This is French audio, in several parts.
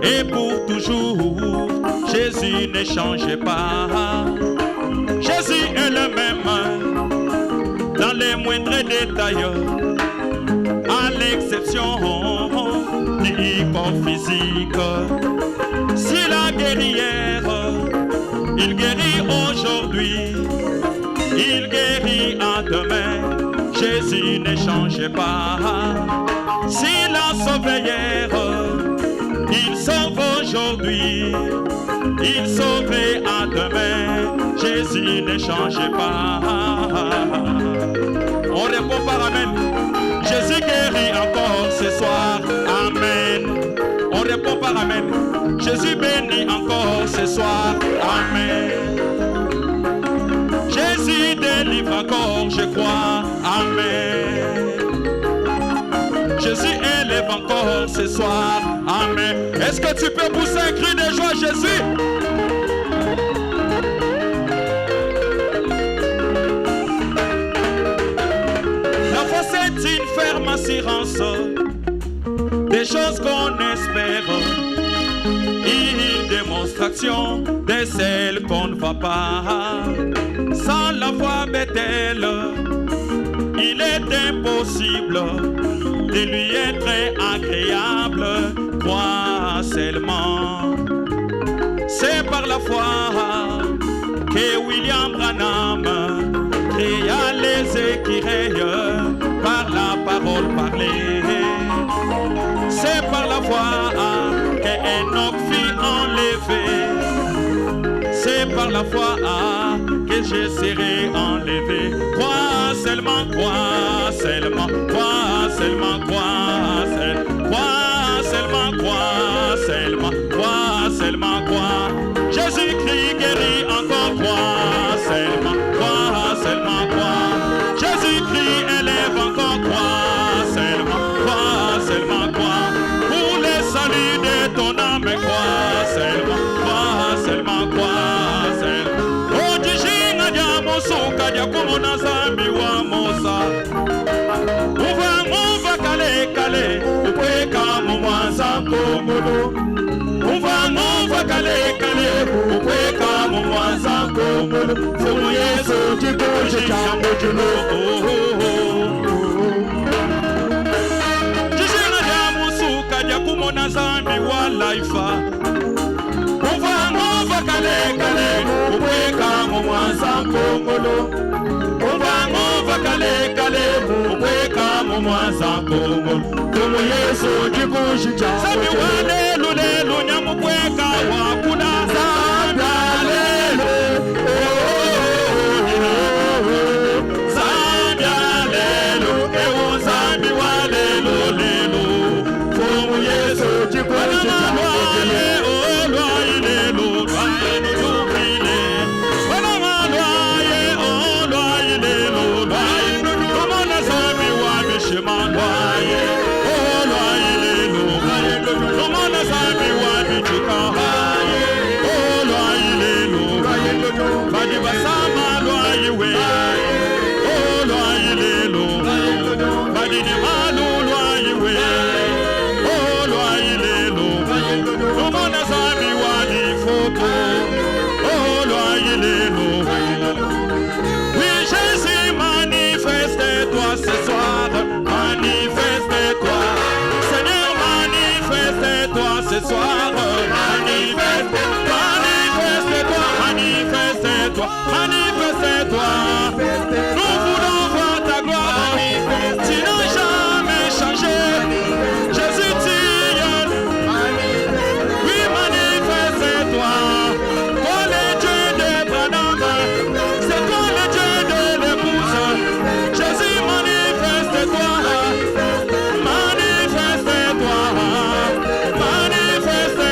et pour toujours. Jésus ne change pas. Jésus est le même dans les moindres détails, à l'exception du corps physique. Si la guerrière, il guérit aujourd'hui, il guérit à demain. Jésus ne change pas. Si la sauve hier, il sauve aujourd'hui, il sauve à demain. Jésus ne change pas. On répond par Amen. Jésus guérit encore ce soir. Amen. On répond par Amen. Jésus bénit encore ce soir. Amen. Jésus délivre encore, je crois. Amen. Jésus élève encore ce soir. Amen. Est-ce que tu peux pousser un cri de joie, Jésus? La foi, c'est une ferme assurance des choses qu'on espère, une démonstration de celles qu'on ne voit pas. Sans la foi, Bethel, il est impossible de lui être agréable. Crois seulement. C'est par la foi que William Branham créa les écureuils par la parole parlée. C'est par la foi que Enoch fut enlevé. C'est par la foi que je serai enlevé. Crois seulement, crois seulement, crois seulement, crois seulement, crois seulement, crois seulement, crois seulement, crois. Jésus-Christ guérit encore, crois seulement, crois seulement, crois. Jésus-Christ élève encore, crois seulement, crois. Pour le salut de ton âme, crois seulement, crois seulement. Oh, Jijinga dia mosuka dia kumona zambi wa mosa. Uva kale kale, upeka mumwanza komolo. Uva kale kale, upeka mumwanza komolo. Fumu Yesu jikoje jambo julo. Jijinga dia mosuka dia kumona zambi wa laifa. Uva kale kale, upeka mumwanza komolo. Uva kale kale, upeka mumwanza komolo. Fumu Yesu jikoje jambo. Sabi walelu lelu nyamupweka wakuna. Sabi walelu. Sabi walelu, ewo sabi walelu lelu. Fumu Yesu jikoje jambo. Ce soir, manifeste-toi, manifeste-toi, manifeste-toi. Nous voulons voir ta gloire. Tu n'as jamais changé. Jésus tire. Oui, manifeste-toi. Toi le Dieu de Branham, c'est toi le Dieu de l'épouse. Jésus, manifeste-toi. Manifeste-toi. Manifeste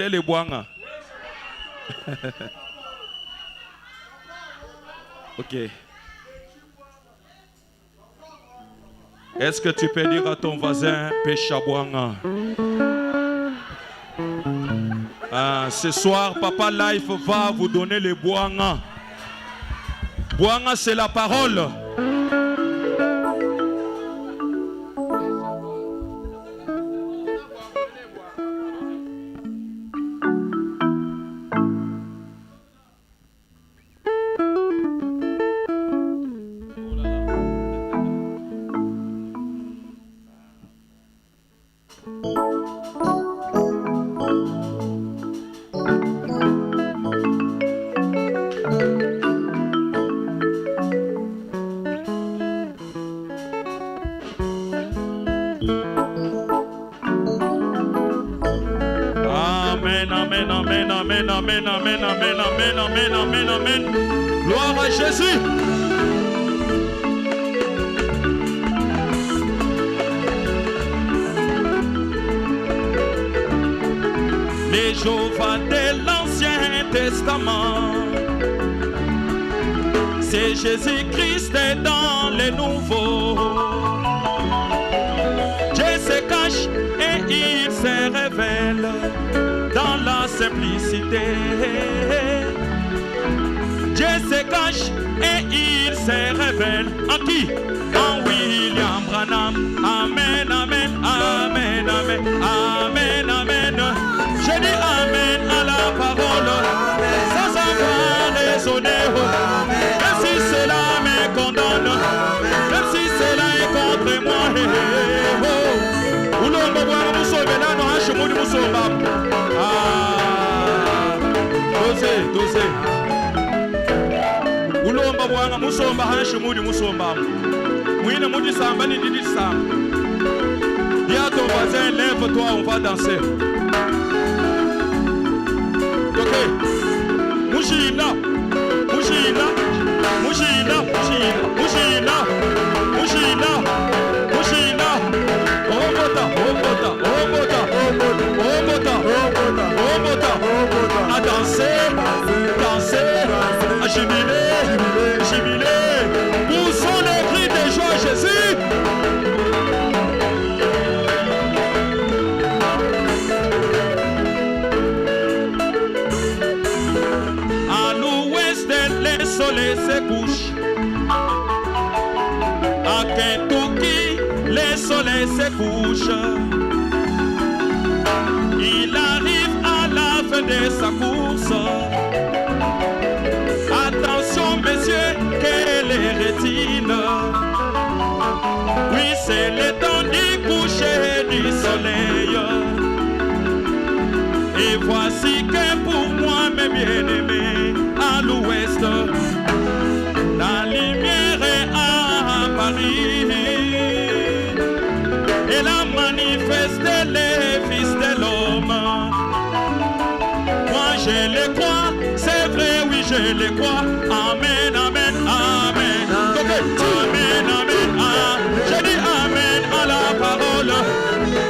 voler les bois. Ok. Est-ce que tu peux dire à ton voisin, Péchabouanga? Ce soir, Papa Life va vous donner les boanga. Boanga, c'est la parole. Amen. Gloire à Jésus. Les Jéhovah de l'Ancien Testament, c'est Jésus-Christ dans les nouveaux. Dieu se cache et il se révèle dans la simplicité. Dieu se cache et il se révèle en qui? En William Branham. Amen, amen, amen, amen, amen, amen. Je dis amen à la parole, sans avoir raisonné. Même si cela me condamne, même si cela est contre moi. Dosé. Ulomba bwanga musomba hashi mudi musomba. Mouina mudi samba ni didi samba. Dis à ton voisin, lève-toi, on va danser. Ok. Mouchina. À danser, à jubiler. Poussons les cris de joie, Jésus. À l'ouest, le soleil se couche. À Kentucky, le soleil se couche. Il arrive à la fin de sa course. Attention, messieurs, quelle rétine. Oui, c'est le temps du coucher du soleil. Et voici que pour moi, mes bien-aimés, à l'ouest, la lumière est à Paris. Elle a manifesté les fils de l'homme. Moi je les crois, c'est vrai, oui je les crois. Amen, amen, amen. Amen, amen, amen. Je dis amen à la parole,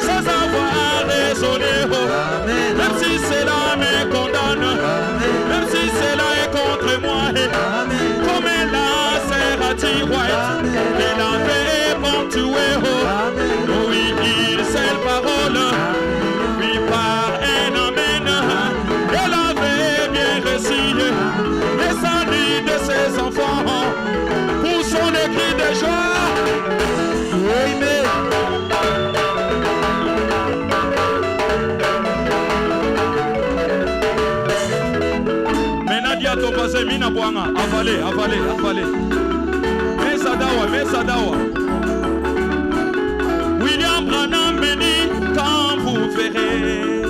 sans avoir raisonné. Même si cela me condamne, même si cela est contre moi. Comme la Serati White, elle avait ponctué. Oui, il sait la parole. Oui, par un amen. Elle avait bien reçu les saluts de ses enfants. Poussons les cris de joie. Amen. Maintenant, dis à ton voisin, Mina Boanga, avalez. Mesadawa. William Branham me dit, quand vous verrez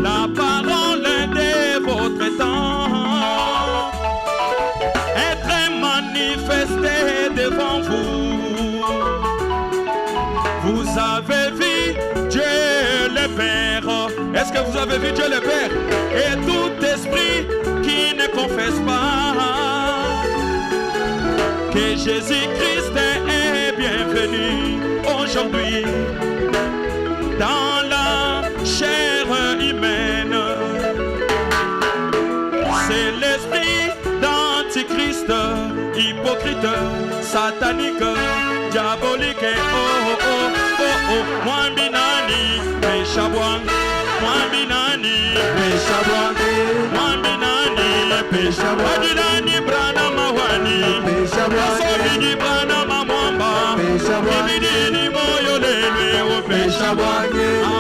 la parole de votre temps être manifestée devant vous, vous avez vu Dieu le Père. Est-ce que vous avez vu Dieu le Père? Et tout esprit qui ne confesse pas que Jésus-Christ est bienvenu aujourd'hui dans la chair. culte satanique, diabolique. Oh, oh, oh, oh. Mwambinani, Peshabwang. Mwambinani, Peshabwang. Mwambinani, Peshabwang. Wadinani, Brana Mawani. Peshabwang. Sobidi, Brana Mamwamba. Peshabwang. Ibidini, Moyo Lele, oh, Peshabwang.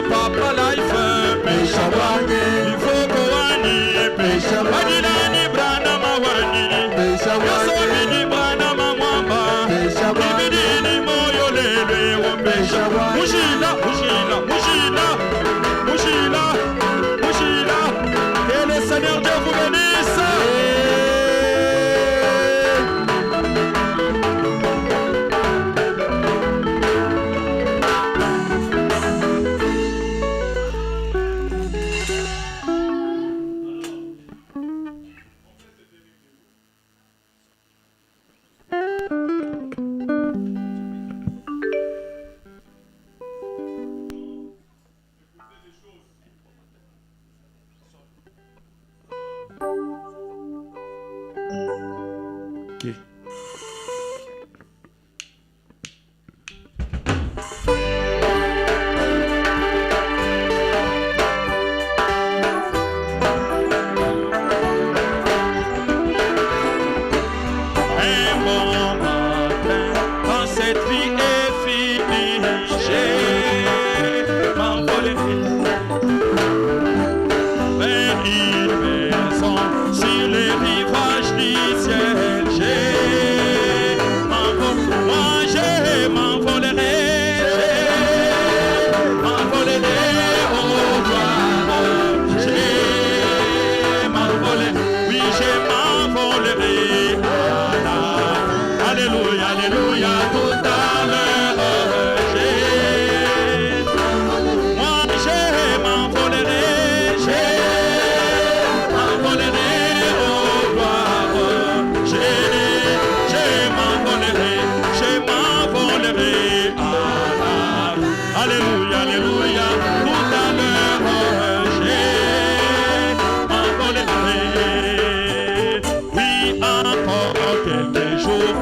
Papa Life, Peshabwang. Ifoko Wani, Peshabwang. Wadinani, Brana Mawani. Peshabwang. Sobidi, Brana Mamwamba. Peshabwang. Ibidini, Moyo Lele, oh, Peshabwang. Mushila, Mushila, Mushila. Mushila, Mushila, que le Seigneur Dieu vous bénisse. Okay. Un bon matin, quand cette vie est finie, j'ai m'envolé vers une maison sur les rivages du ciel. Alléluia, Alléluia, tout à l'heure, moi j'ai m'envolerai au gloire, j'ai m'envolerai, Alléluia, Alléluia, tout à l'heure, j'ai m'envolerai, oui, encore quelques jours.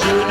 Je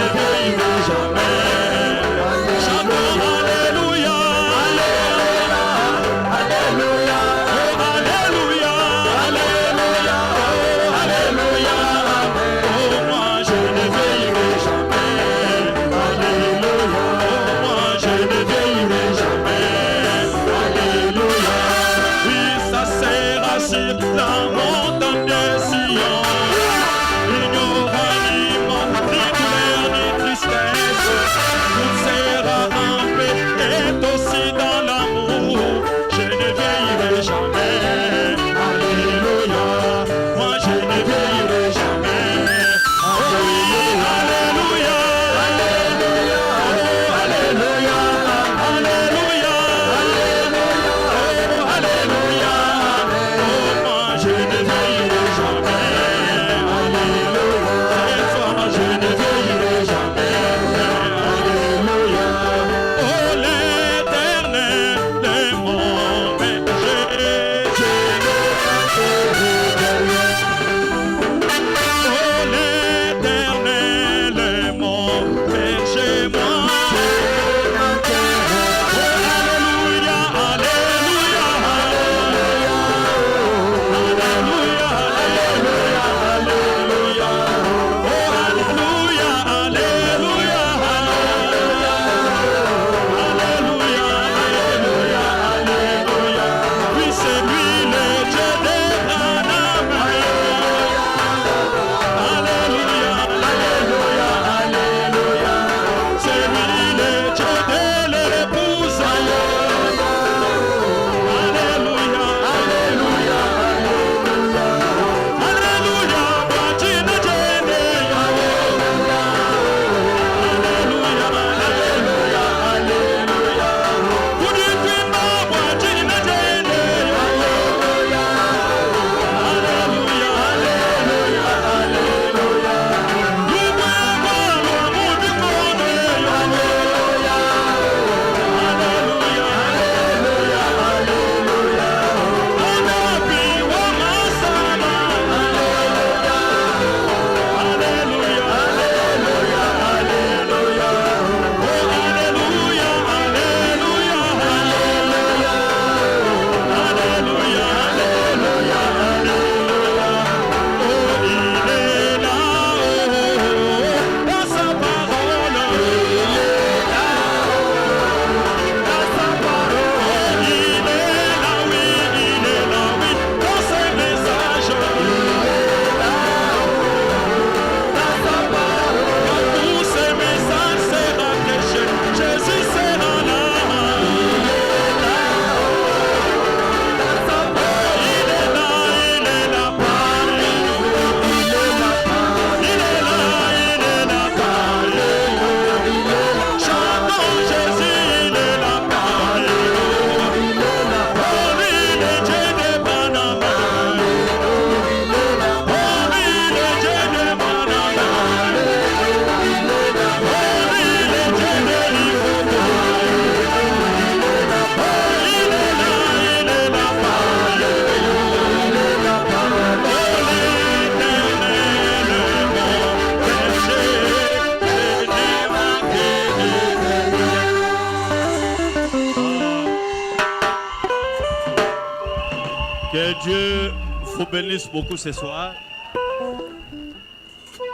bénisse beaucoup ce soir.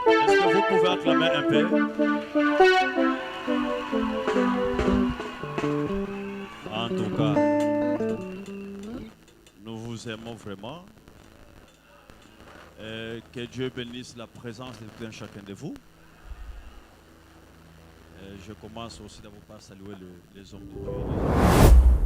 Est-ce que vous pouvez acclamer un peu? En tout cas, nous vous aimons vraiment. Que Dieu bénisse la présence de tout un chacun de vous. Je commence aussi d'abord par saluer les hommes de Dieu.